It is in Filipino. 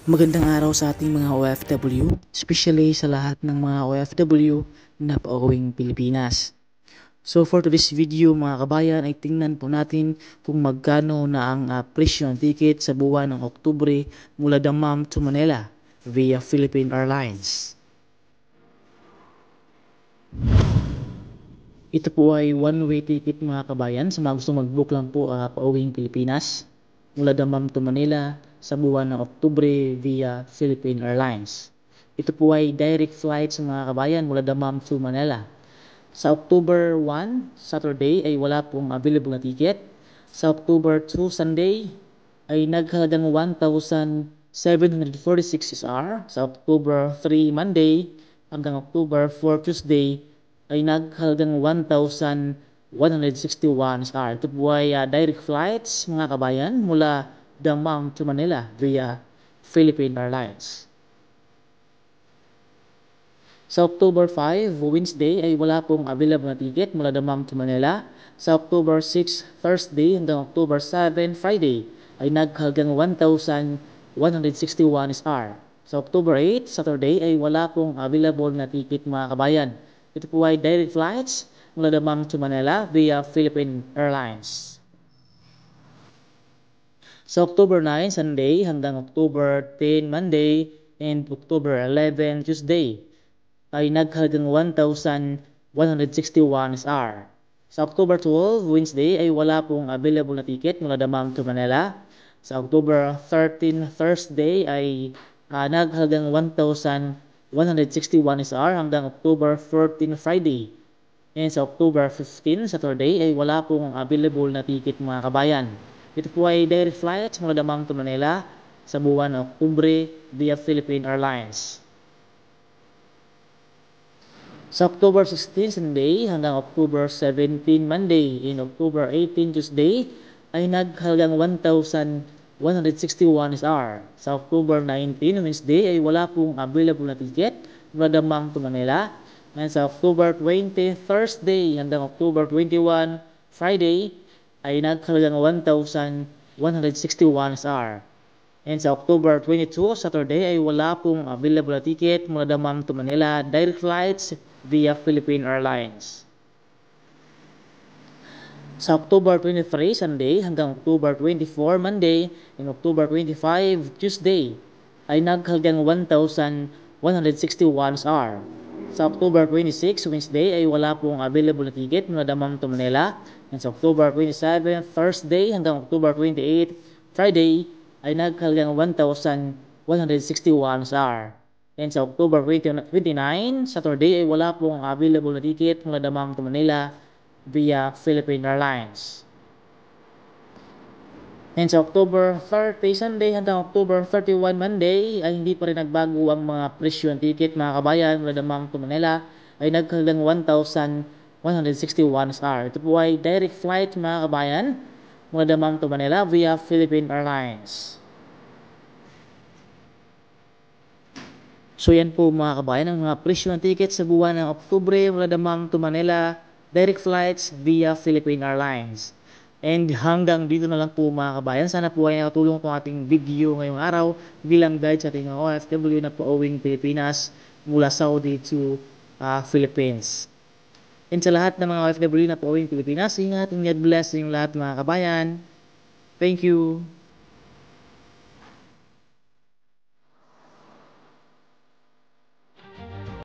Magandang araw sa ating mga OFW, especially sa lahat ng mga OFW na pauwing Pilipinas. So for today's video mga kabayan ay tingnan po natin kung magkano na ang presyo ng ticket sa buwan ng Oktubre mula Dammam to Manila via Philippine Airlines. Ito po ay one-way ticket mga kabayan sa mga gusto mag-book lang po pauwing Pilipinas mula Dammam to Manila sa buwan ng Oktubre via Philippine Airlines. Ito po ay direct flight sa mga kabayan mula Dammam to Manila. Sa October 1, Saturday ay wala pong available na ticket. Sa October 2, Sunday ay naghalagang 1,746 SR. Sa October 3, Monday hanggang October 4, Tuesday ay naghalagang 1,161 SR. Ito po ay direct flights mga kabayan mula Dammam to Manila via Philippine Airlines. Sa October 5, Wednesday ay wala pong available na ticket mula Dammam to Manila. Sa October 6, Thursday hanggang October 7, Friday ay naghalagang 1,161 SR. Sa October 8, Saturday ay wala pong available na ticket mga kabayan. Ito po ay direct flights mula Dammam to Manila via Philippine Airlines. Sa October 9, Sunday hanggang October 10, Monday and October 11, Tuesday ay naghalagang 1,161 SR. Sa October 12, Wednesday ay wala pong available na ticket mula Dammam to Manila. Sa October 13, Thursday ay naghalagang 1,161 SR hanggang October 14, Friday. And sa October 15, Saturday ay wala pong available na ticket mga kabayan. Ito po ay direct flight mula Dammam to Manila sa buwan ng Oktubre via Philippine Airlines. Sa October 16, Sunday hanggang October 17, Monday and October 18, Tuesday ay naghalagang 1,161 SR. Sa October 19, Wednesday ay wala pong available na ticket mula Dammam to Manila. And sa October 20, Thursday hanggang October 21, Friday ay naghalagang 1,161 SR. And sa October 22, Saturday ay wala pong available na ticket mula Dammam to Manila, direct flights via Philippine Airlines. Sa October 23, Sunday hanggang October 24, Monday and October 25, Tuesday ay naghalagang 1,161 SR. Sa October 26, Wednesday ay wala pong available na ticket mula Dammam to Manila. And sa October 27, Thursday hanggang October 28, Friday ay naghalagang 1,161 SR. And sa October 29, Saturday ay wala pong available na ticket mula Dammam to Manila via Philippine Airlines. And sa October 30, Sunday hanggang October 31, Monday ay hindi pa rin nagbago ang mga presyo ng ticket mga kabayan mula Dammam to Manila ay naghalagang 1,161 SR. Ito po ay direct flight mga kabayan mula Dammam to Manila via Philippine Airlines. So yan po mga kabayan ang mga presyo ng ticket sa buwan ng Oktubre mula Dammam to Manila, direct flights via Philippine Airlines. And hanggang dito na lang po mga kabayan. Sana po ay nakatulong po ating video ngayong araw bilang guide sa ating OFW na pauwing Pilipinas mula Saudi to Philippines. And sa lahat ng mga OFW na pauwing Pilipinas, ingat and God bless yung lahat mga kabayan. Thank you.